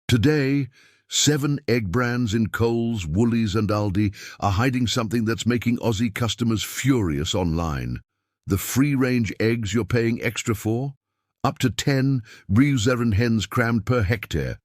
Today, 7 egg brands in Coles, Woolies and Aldi are hiding something that's making Aussie customers furious online. The free-range eggs you're paying extra for? Up to 10 Meaningless hens crammed per hectare.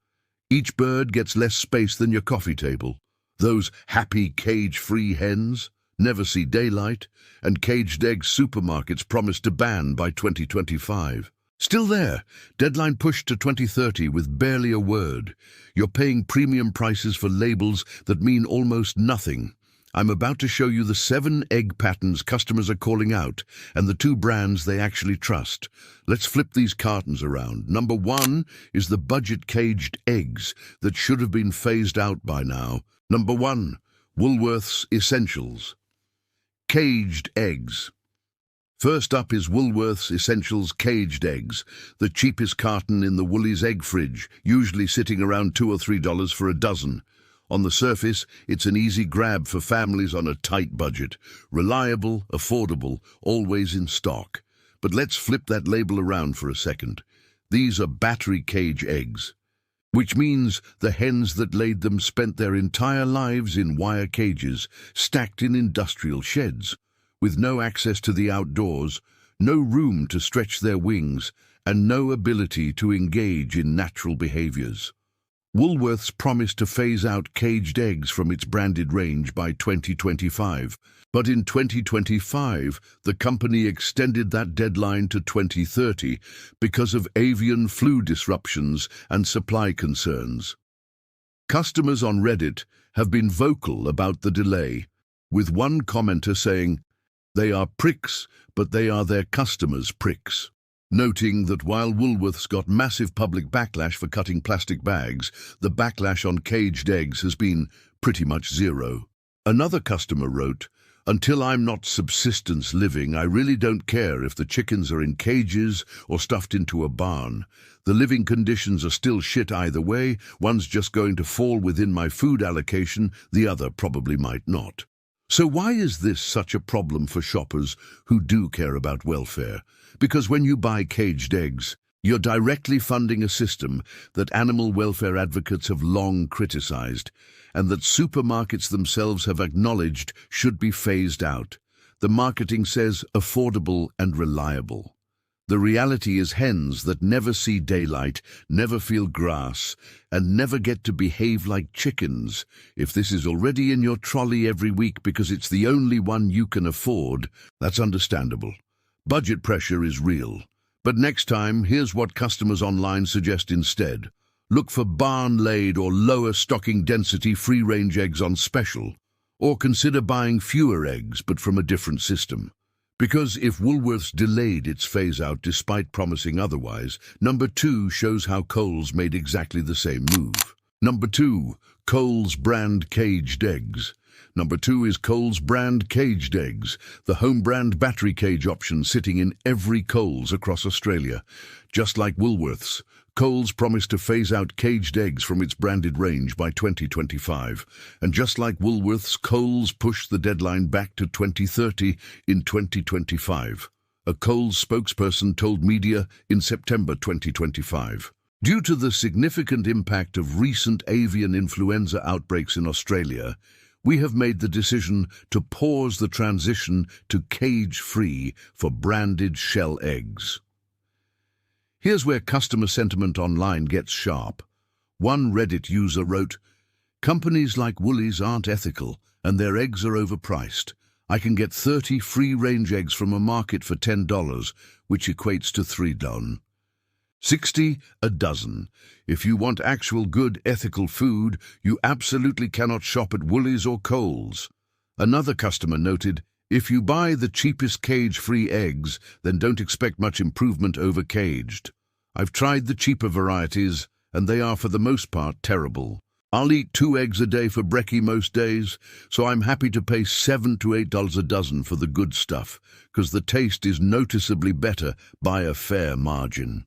Each bird gets less space than your coffee table. Those happy cage-free hens never see daylight, and caged eggs supermarkets promise to ban by 2025. Still there, deadline pushed to 2030 with barely a word. You're paying premium prices for labels that mean almost nothing. I'm about to show you the 7 egg patterns customers are calling out and the 2 brands they actually trust. Let's flip these cartons around. Number 1 is the budget caged eggs that should have been phased out by now. Number 1, Woolworths Essentials. Caged eggs. First up is Woolworths Essentials Caged Eggs, the cheapest carton in the Woolies egg fridge, usually sitting around $2 or $3 for a dozen. On the surface, it's an easy grab for families on a tight budget. Reliable, affordable, always in stock. But let's flip that label around for a second. These are battery cage eggs, which means the hens that laid them spent their entire lives in wire cages, stacked in industrial sheds, with no access to the outdoors, no room to stretch their wings, and no ability to engage in natural behaviors. Woolworths promised to phase out caged eggs from its branded range by 2025, but in 2025, the company extended that deadline to 2030 because of avian flu disruptions and supply concerns. Customers on Reddit have been vocal about the delay, with one commenter saying, "They are pricks, but they are their customers' pricks," noting that while Woolworths got massive public backlash for cutting plastic bags, the backlash on caged eggs has been pretty much zero. Another customer wrote, "Until I'm not subsistence living, I really don't care if the chickens are in cages or stuffed into a barn. The living conditions are still shit either way. One's just going to fall within my food allocation, the other probably might not." So why is this such a problem for shoppers who do care about welfare? Because when you buy caged eggs, you're directly funding a system that animal welfare advocates have long criticized, and that supermarkets themselves have acknowledged should be phased out. The marketing says affordable and reliable. The reality is hens that never see daylight, never feel grass, and never get to behave like chickens. If this is already in your trolley every week because it's the only one you can afford, that's understandable. Budget pressure is real. But next time, here's what customers online suggest instead. Look for barn-laid or lower stocking density free-range eggs on special, or consider buying fewer eggs but from a different system. Because if Woolworths delayed its phase-out despite promising otherwise, number 2 shows how Coles made exactly the same move. Number 2, Coles brand caged eggs. Number 2 is Coles brand caged eggs, the home brand battery cage option sitting in every Coles across Australia. Just like Woolworths, Coles promised to phase out caged eggs from its branded range by 2025. And just like Woolworths, Coles pushed the deadline back to 2030 in 2025. A Coles spokesperson told media in September 2025. Due to the significant impact of recent avian influenza outbreaks in Australia, we have made the decision to pause the transition to cage-free for branded shell eggs. Here's where customer sentiment online gets sharp. One Reddit user wrote, "Companies like Woolies aren't ethical and their eggs are overpriced. I can get 30 free-range eggs from a market for $10, which equates to $3.60 a dozen. If you want actual good ethical food, you absolutely cannot shop at Woolies or Coles." Another customer noted, "If you buy the cheapest cage-free eggs, then don't expect much improvement over caged. I've tried the cheaper varieties, and they are for the most part terrible. I'll eat 2 eggs a day for brekkie most days, so I'm happy to pay $7 to $8 a dozen for the good stuff, because the taste is noticeably better by a fair margin."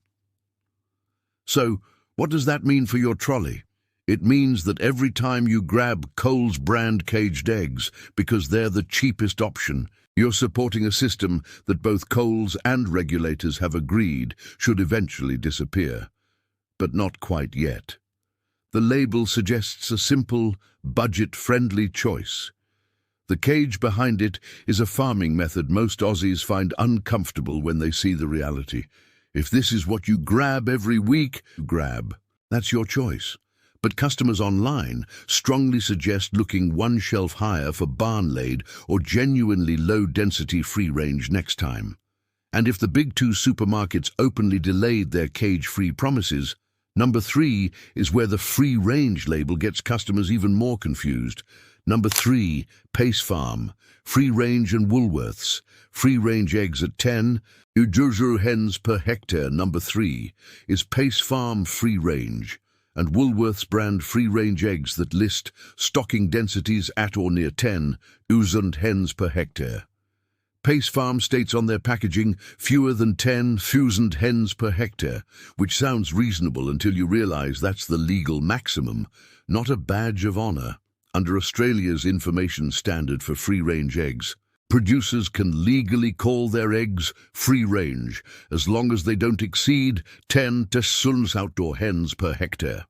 So, what does that mean for your trolley? It means that every time you grab Coles brand caged eggs because they're the cheapest option, you're supporting a system that both Coles and regulators have agreed should eventually disappear. But not quite yet. The label suggests a simple, budget-friendly choice. The cage behind it is a farming method most Aussies find uncomfortable when they see the reality. If this is what you grab every week, grab. That's your choice. But customers online strongly suggest looking one shelf higher for barn-laid or genuinely low-density free-range next time. And if the big two supermarkets openly delayed their cage-free promises, number 3 is where the free-range label gets customers even more confused. Number 3, Pace Farm, free-range and Woolworths, free-range eggs at 10, hens per hectare. Number 3 is Pace Farm free-range and Woolworths brand free-range eggs that list stocking densities at or near 10 hens per hectare. Pace Farm states on their packaging fewer than 10 hens per hectare, which sounds reasonable until you realize that's the legal maximum, not a badge of honor. Under Australia's information standard for free-range eggs, producers can legally call their eggs free-range as long as they don't exceed 10 outdoor hens per hectare.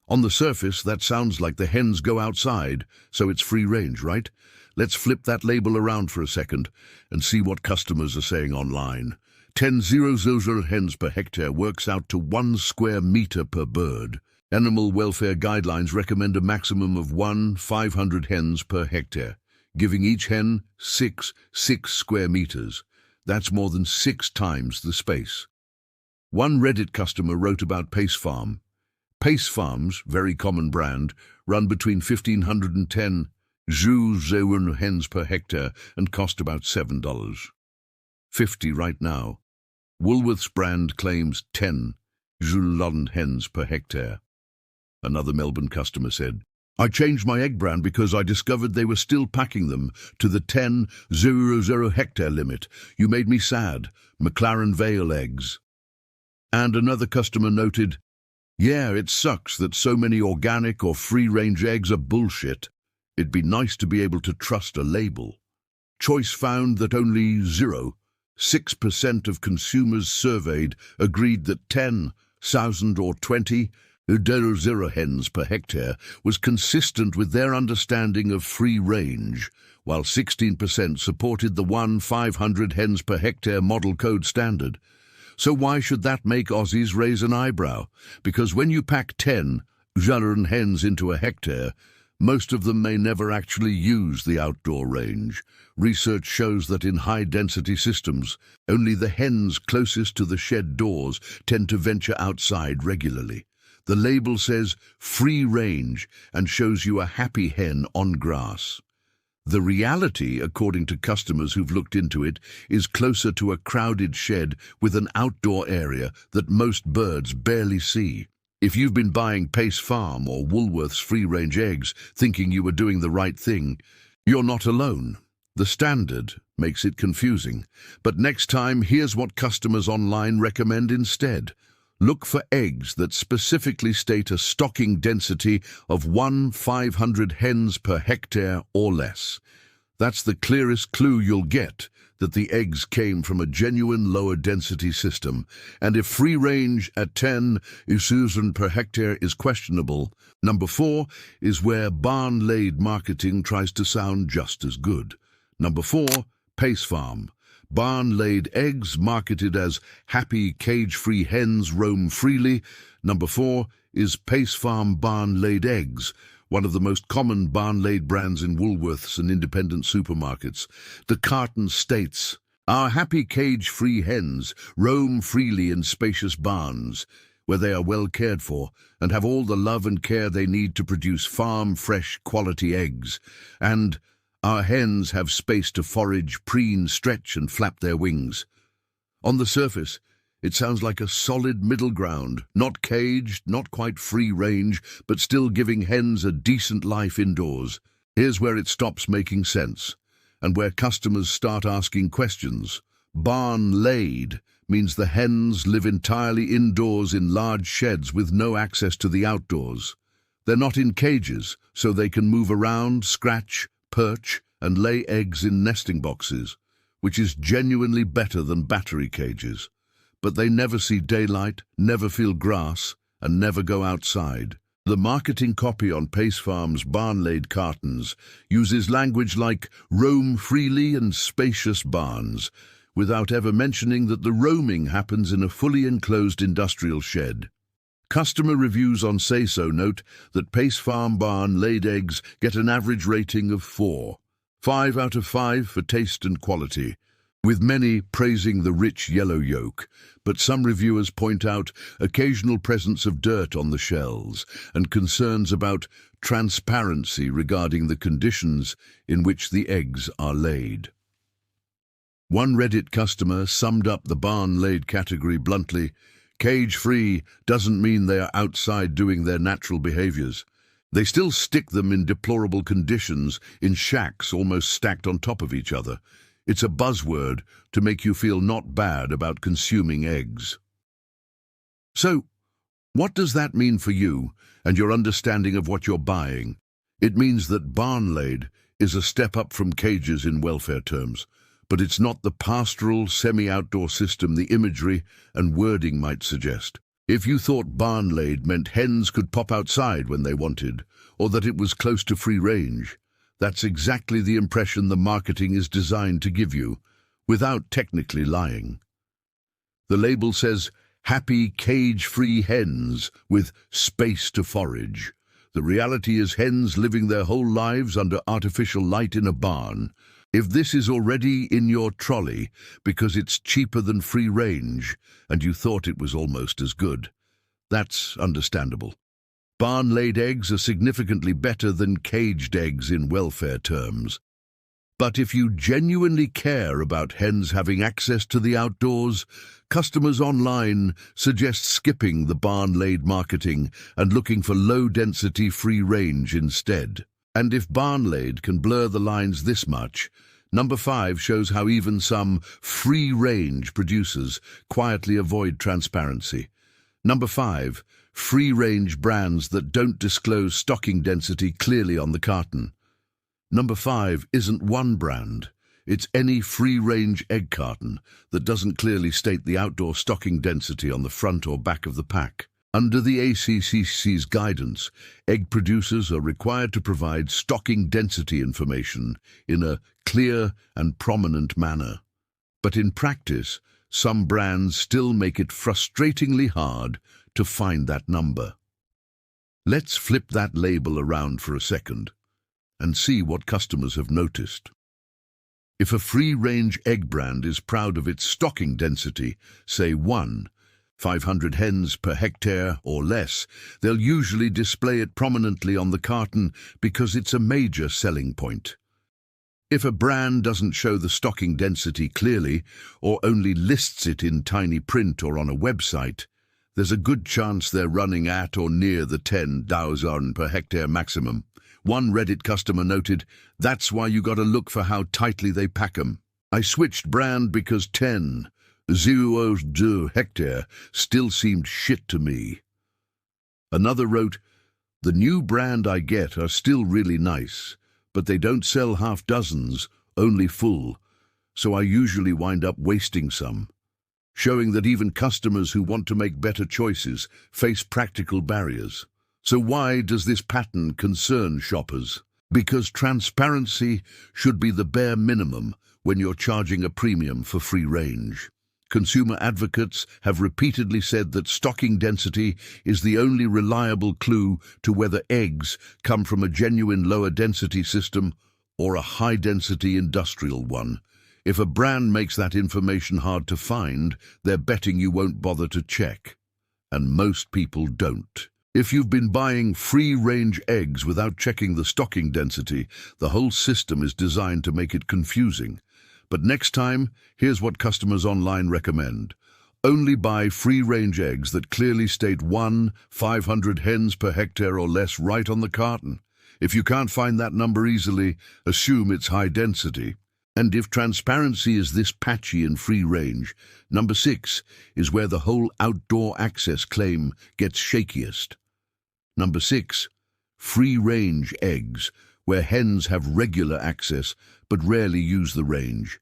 On the surface, that sounds like the hens go outside, so it's free-range, right? Let's flip that label around for a second and see what customers are saying online. 10 hens per hectare works out to 1 square meter per bird. Animal welfare guidelines recommend a maximum of 500 hens per hectare, giving each hen 6 square meters. That's more than 6 times the space. One Reddit customer wrote about Pace Farm. Pace Farm's, very common brand, run between 1,510 hens per hectare and cost about $7.50 right now. Woolworths brand claims 10 hens per hectare. Another Melbourne customer said, I changed my egg brand because I discovered they were still packing them to the 10 hectare limit. You made me sad. McLaren Vale eggs. And another customer noted, yeah, it sucks that so many organic or free-range eggs are bullshit. It'd be nice to be able to trust a label. Choice found that only 0.6% of consumers surveyed agreed that 10,000 or 20 hens per hectare was consistent with their understanding of free range, while 16% supported the 500 hens per hectare model code standard. So why should that make Aussies raise an eyebrow? Because when you pack 10 hens into a hectare, most of them may never actually use the outdoor range. Research shows that in high-density systems, only the hens closest to the shed doors tend to venture outside regularly. The label says free range and shows you a happy hen on grass. The reality, according to customers who've looked into it, is closer to a crowded shed with an outdoor area that most birds barely see. If you've been buying Pace Farm or Woolworths free-range eggs thinking you were doing the right thing, you're not alone. The standard makes it confusing. But next time, here's what customers online recommend instead. Look for eggs that specifically state a stocking density of 500 hens per hectare or less. That's the clearest clue you'll get that the eggs came from a genuine lower density system. And if free range at 10 per hectare is questionable, number 4 is where barn-laid marketing tries to sound just as good. Number 4, Pace Farm. Barn-laid eggs marketed as happy cage-free hens roam freely. Number 4 is Pace Farm barn-laid eggs, one of the most common barn-laid brands in Woolworths and independent supermarkets. The carton states, our happy cage-free hens roam freely in spacious barns, where they are well cared for and have all the love and care they need to produce farm-fresh quality eggs. And our hens have space to forage, preen, stretch and flap their wings. On the surface, it sounds like a solid middle ground, not caged, not quite free range, but still giving hens a decent life indoors. Here's where it stops making sense, and where customers start asking questions. Barn-laid means the hens live entirely indoors in large sheds with no access to the outdoors. They're not in cages, so they can move around, scratch, perch, and lay eggs in nesting boxes, which is genuinely better than battery cages. But they never see daylight, never feel grass, and never go outside. The marketing copy on Pace Farm's barn-laid cartons uses language like roam freely and spacious barns, without ever mentioning that the roaming happens in a fully enclosed industrial shed. Customer reviews on Say So note that Pace Farm barn-laid eggs get an average rating of 4, 5 out of 5 for taste and quality, with many praising the rich yellow yolk, but some reviewers point out occasional presence of dirt on the shells and concerns about transparency regarding the conditions in which the eggs are laid. One Reddit customer summed up the barn-laid category bluntly: cage-free doesn't mean they are outside doing their natural behaviors. They still stick them in deplorable conditions in shacks almost stacked on top of each other. It's a buzzword to make you feel not bad about consuming eggs. So, what does that mean for you and your understanding of what you're buying? It means that barn-laid is a step up from cages in welfare terms, but it's not the pastoral, semi-outdoor system the imagery and wording might suggest. If you thought barn-laid meant hens could pop outside when they wanted, or that it was close to free range, that's exactly the impression the marketing is designed to give you, without technically lying. The label says, "Happy cage-free hens with space to forage." The reality is hens living their whole lives under artificial light in a barn. If this is already in your trolley because it's cheaper than free range and you thought it was almost as good, that's understandable. Barn-laid eggs are significantly better than caged eggs in welfare terms. But if you genuinely care about hens having access to the outdoors, customers online suggest skipping the barn-laid marketing and looking for low-density free range instead. And if barn-laid can blur the lines this much, number 5 shows how even some free-range producers quietly avoid transparency. Number 5, free-range brands that don't disclose stocking density clearly on the carton. Number 5 isn't one brand. It's any free-range egg carton that doesn't clearly state the outdoor stocking density on the front or back of the pack. Under the ACCC's guidance, egg producers are required to provide stocking density information in a clear and prominent manner. But in practice, some brands still make it frustratingly hard to find that number. Let's flip that label around for a second and see what customers have noticed. If a free-range egg brand is proud of its stocking density, say 500 hens per hectare or less, they'll usually display it prominently on the carton because it's a major selling point. If a brand doesn't show the stocking density clearly or only lists it in tiny print or on a website, there's a good chance they're running at or near the 10,000 per hectare maximum. One Reddit customer noted, "That's why you gotta look for how tightly they pack 'em. I switched brand because 10,002 hectare still seemed shit to me." Another wrote, "The new brand I get are still really nice, but they don't sell half dozens, only full, so I usually wind up wasting some," showing that even customers who want to make better choices face practical barriers. So why does this pattern concern shoppers? Because transparency should be the bare minimum when you're charging a premium for free range. Consumer advocates have repeatedly said that stocking density is the only reliable clue to whether eggs come from a genuine lower density system or a high density industrial one. If a brand makes that information hard to find, they're betting you won't bother to check. And most people don't. If you've been buying free-range eggs without checking the stocking density, the whole system is designed to make it confusing. But next time, here's what customers online recommend. Only buy free-range eggs that clearly state 500 hens per hectare or less right on the carton. If you can't find that number easily, assume it's high density. And if transparency is this patchy in free range, number 6 is where the whole outdoor access claim gets shakiest. Number 6, free-range eggs, where hens have regular access but rarely use the range.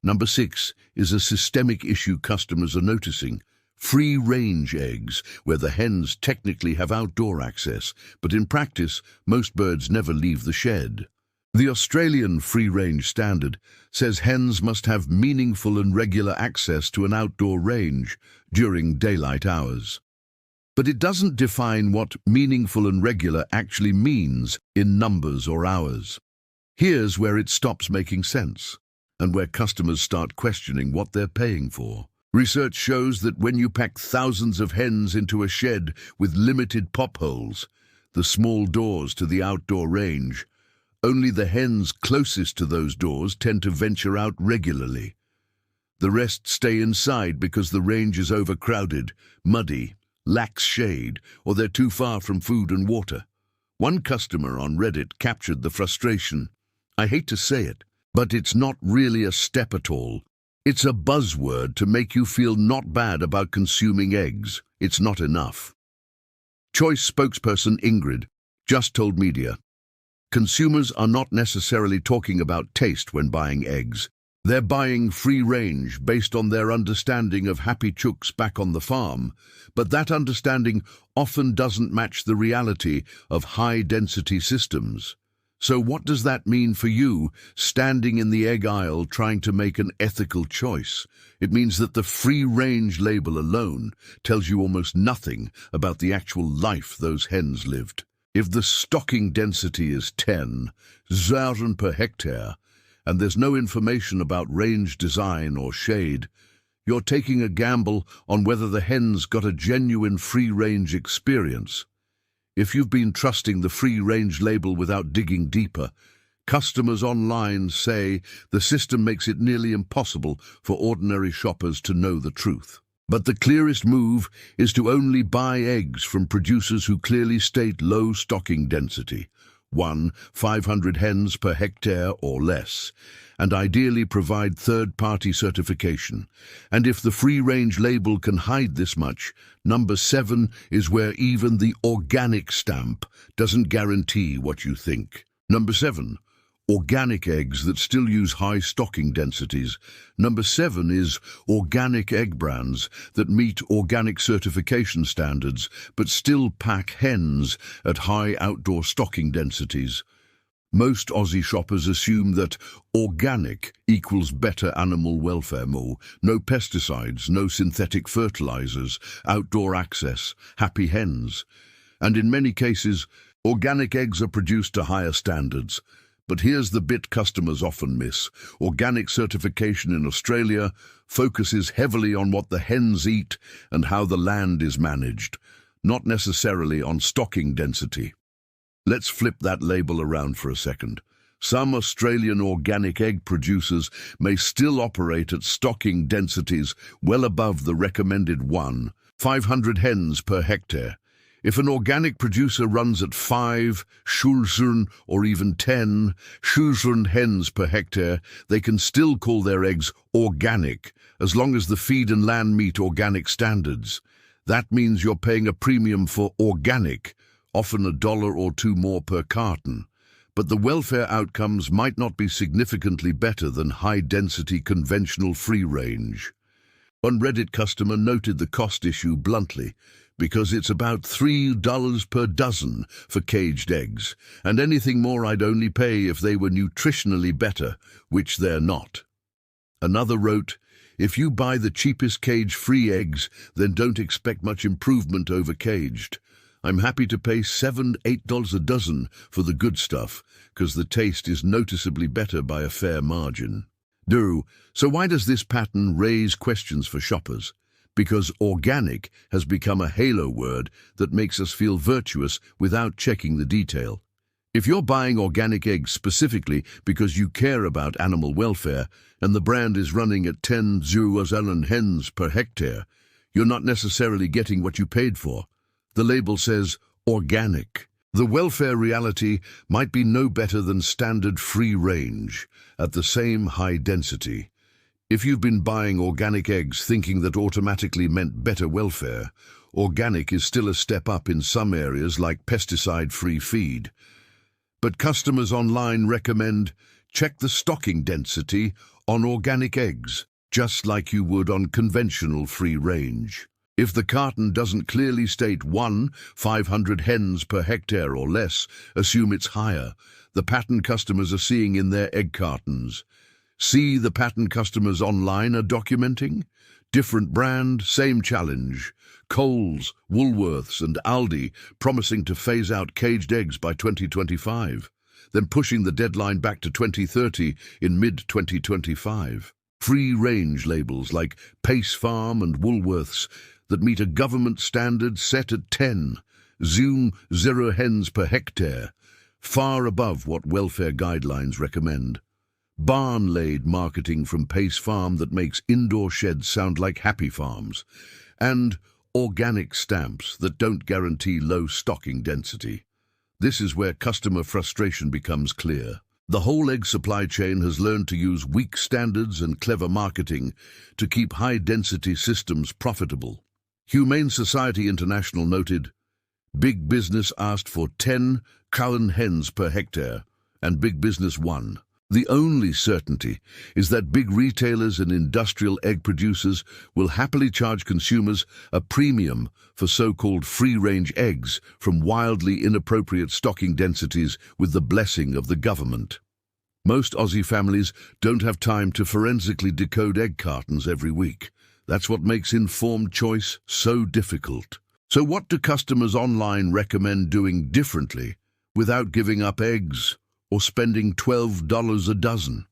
Number 6 is a systemic issue customers are noticing. Free-range eggs, where the hens technically have outdoor access, but in practice, most birds never leave the shed. The Australian free-range standard says hens must have meaningful and regular access to an outdoor range during daylight hours. But it doesn't define what meaningful and regular actually means in numbers or hours. Here's where it stops making sense, and where customers start questioning what they're paying for. Research shows that when you pack thousands of hens into a shed with limited pop holes, the small doors to the outdoor range, only the hens closest to those doors tend to venture out regularly. The rest stay inside because the range is overcrowded, muddy, lacks shade, or they're too far from food and water. One customer on Reddit captured the frustration. "I hate to say it, but it's not really a step at all. It's a buzzword to make you feel not bad about consuming eggs. It's not enough." Choice spokesperson Ingrid just told media, "Consumers are not necessarily talking about taste when buying eggs. They're buying free range based on their understanding of happy chooks back on the farm, but that understanding often doesn't match the reality of high-density systems. So what does that mean for you, standing in the egg aisle trying to make an ethical choice? It means that the free-range label alone tells you almost nothing about the actual life those hens lived. If the stocking density is 10 zaren per hectare, and there's no information about range design or shade, you're taking a gamble on whether the hens got a genuine free-range experience. If you've been trusting the free-range label without digging deeper, customers online say the system makes it nearly impossible for ordinary shoppers to know the truth. But the clearest move is to only buy eggs from producers who clearly state low stocking density, 500 hens per hectare or less, and ideally provide third-party certification. And if the free-range label can hide this much, number 7 is where even the organic stamp doesn't guarantee what you think. Number 7. Organic eggs that still use high stocking densities. Number 7 is organic egg brands that meet organic certification standards but still pack hens at high outdoor stocking densities. Most Aussie shoppers assume that organic equals better animal welfare, no pesticides, no synthetic fertilizers, outdoor access, happy hens. And in many cases, organic eggs are produced to higher standards. But here's the bit customers often miss. Organic certification in Australia focuses heavily on what the hens eat and how the land is managed, not necessarily on stocking density. Let's flip that label around for a second. Some Australian organic egg producers may still operate at stocking densities well above the recommended 500 hens per hectare. If an organic producer runs at 5 zaren or even 10 zaren hens per hectare, they can still call their eggs organic, as long as the feed and land meet organic standards. That means you're paying a premium for organic, often $1 or $2 more per carton. But the welfare outcomes might not be significantly better than high-density conventional free-range. One Reddit customer noted the cost issue bluntly, because it's about $3 per dozen for caged eggs, and anything more I'd only pay if they were nutritionally better, which they're not. Another wrote, "If you buy the cheapest cage-free eggs, then don't expect much improvement over caged. I'm happy to pay $7, $8 a dozen for the good stuff, because the taste is noticeably better by a fair margin." So why does this pattern raise questions for shoppers? Because organic has become a halo word that makes us feel virtuous without checking the detail. If you're buying organic eggs specifically because you care about animal welfare and the brand is running at 10 zaren hens per hectare, you're not necessarily getting what you paid for. The label says organic. The welfare reality might be no better than standard free range at the same high density. If you've been buying organic eggs thinking that automatically meant better welfare, organic is still a step up in some areas like pesticide-free feed. But customers online recommend check the stocking density on organic eggs, just like you would on conventional free range. If the carton doesn't clearly state 500 hens per hectare or less, assume it's higher. The pattern customers are seeing in their egg cartons. See the pattern customers online are documenting? Different brand, same challenge. Coles, Woolworths and Aldi promising to phase out caged eggs by 2025, then pushing the deadline back to 2030 in mid-2025. Free-range labels like Pace Farm and Woolworths that meet a government standard set at 10, Zoom 0 hens per hectare, far above what welfare guidelines recommend. Barn-laid marketing from Pace Farm that makes indoor sheds sound like happy farms, and organic stamps that don't guarantee low stocking density. This is where customer frustration becomes clear. The whole egg supply chain has learned to use weak standards and clever marketing to keep high-density systems profitable. Humane Society International noted, Big Business asked for 10 Cullen hens per hectare, and Big Business won. The only certainty is that big retailers and industrial egg producers will happily charge consumers a premium for so-called free-range eggs from wildly inappropriate stocking densities with the blessing of the government. Most Aussie families don't have time to forensically decode egg cartons every week. That's what makes informed choice so difficult. So what do customers online recommend doing differently without giving up eggs or spending $12 a dozen?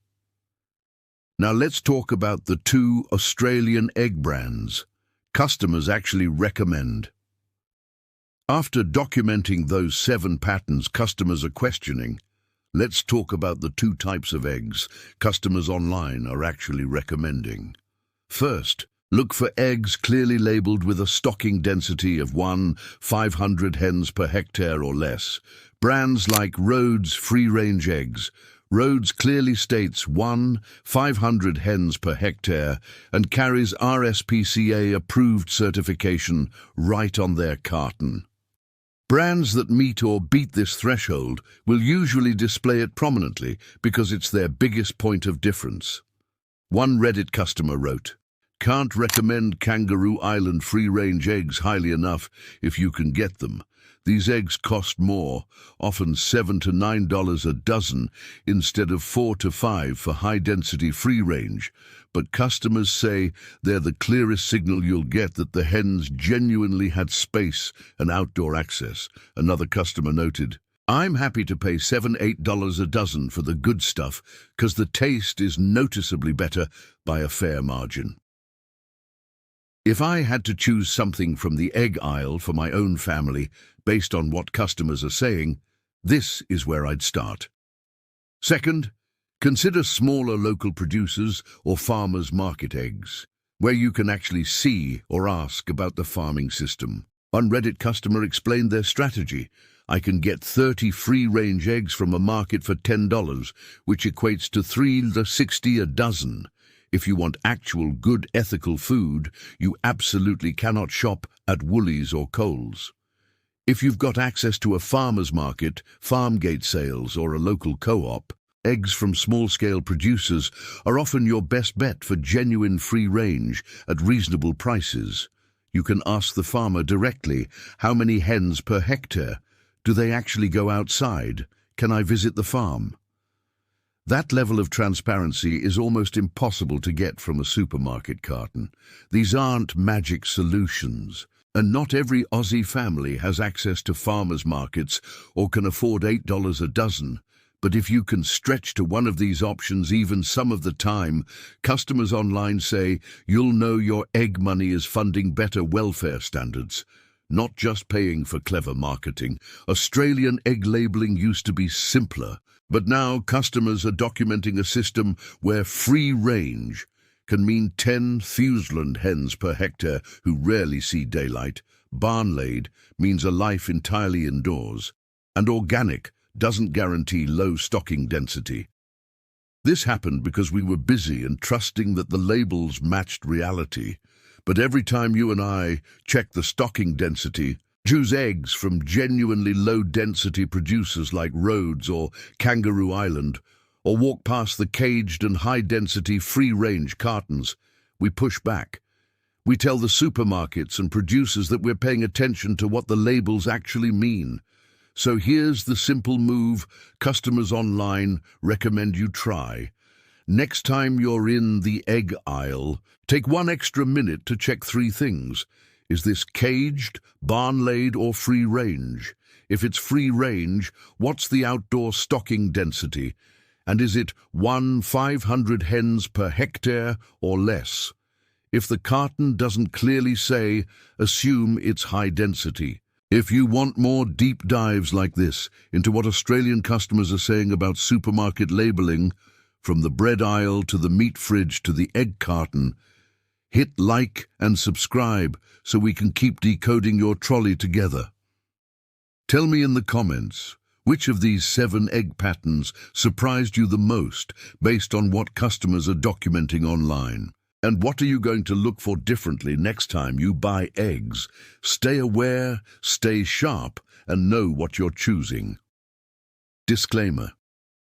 Now let's talk about the 2 Australian egg brands customers actually recommend. After documenting those 7 patterns customers are questioning, let's talk about the 2 types of eggs customers online are actually recommending. First, look for eggs clearly labelled with a stocking density of 500 hens per hectare or less. Brands like Rhodes free-range eggs. Rhodes clearly states 500 hens per hectare and carries RSPCA-approved certification right on their carton. Brands that meet or beat this threshold will usually display it prominently because it's their biggest point of difference. One Reddit customer wrote, "Can't recommend Kangaroo Island free-range eggs highly enough if you can get them. These eggs cost more, often $7 to $9 a dozen instead of $4 to $5 for high-density free-range, but customers say they're the clearest signal you'll get that the hens genuinely had space and outdoor access." Another customer noted, "I'm happy to pay $7 to $8 a dozen for the good stuff because the taste is noticeably better by a fair margin." If I had to choose something from the egg aisle for my own family based on what customers are saying, this is where I'd start. Second, consider smaller local producers or farmers market eggs, where you can actually see or ask about the farming system. One Reddit customer explained their strategy. "I can get 30 free-range eggs from a market for $10, which equates to $3 to $60 a dozen. If you want actual good ethical food, you absolutely cannot shop at Woolies or Coles. If you've got access to a farmer's market, farm gate sales or a local co-op, eggs from small-scale producers are often your best bet for genuine free range at reasonable prices. You can ask the farmer directly, how many hens per hectare? Do they actually go outside? Can I visit the farm? That level of transparency is almost impossible to get from a supermarket carton. These aren't magic solutions, and not every Aussie family has access to farmers markets or can afford $8 a dozen. But if you can stretch to one of these options even some of the time, customers online say you'll know your egg money is funding better welfare standards, not just paying for clever marketing. Australian egg labelling used to be simpler, but now customers are documenting a system where free range can mean 10 Thuesland hens per hectare who rarely see daylight. Barn-laid means a life entirely indoors. And organic doesn't guarantee low stocking density. This happened because we were busy and trusting that the labels matched reality. But every time you and I check the stocking density, choose eggs from genuinely low-density producers like Rhodes or Kangaroo Island, or walk past the caged and high-density free-range cartons, we push back. We tell the supermarkets and producers that we're paying attention to what the labels actually mean. So here's the simple move customers online recommend you try. Next time you're in the egg aisle, take 1 extra minute to check 3 things. Is this caged, barn-laid, or free-range? If it's free-range, what's the outdoor stocking density? And is it 500 hens per hectare or less? If the carton doesn't clearly say, assume it's high density. If you want more deep dives like this into what Australian customers are saying about supermarket labelling, from the bread aisle to the meat fridge to the egg carton, hit like and subscribe so we can keep decoding your trolley together. Tell me in the comments, which of these 7 egg patterns surprised you the most based on what customers are documenting online? And what are you going to look for differently next time you buy eggs? Stay aware, stay sharp, and know what you're choosing. Disclaimer.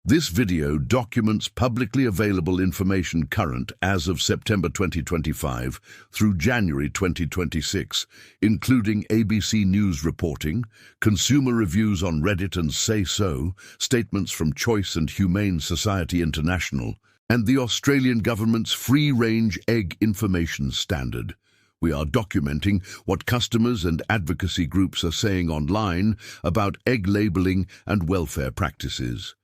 This video documents publicly available information current as of September 2025 through January 2026, including ABC News reporting, consumer reviews on Reddit and Say So, statements from Choice and Humane Society International, and the Australian government's free-range egg information standard. We are documenting what customers and advocacy groups are saying online about egg labelling and welfare practices.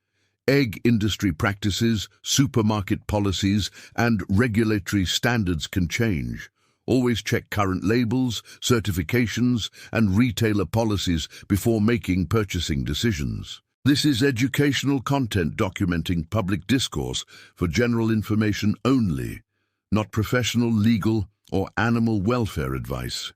Egg industry practices, supermarket policies, and regulatory standards can change. Always check current labels, certifications, and retailer policies before making purchasing decisions. This is educational content documenting public discourse for general information only, not professional, legal, or animal welfare advice.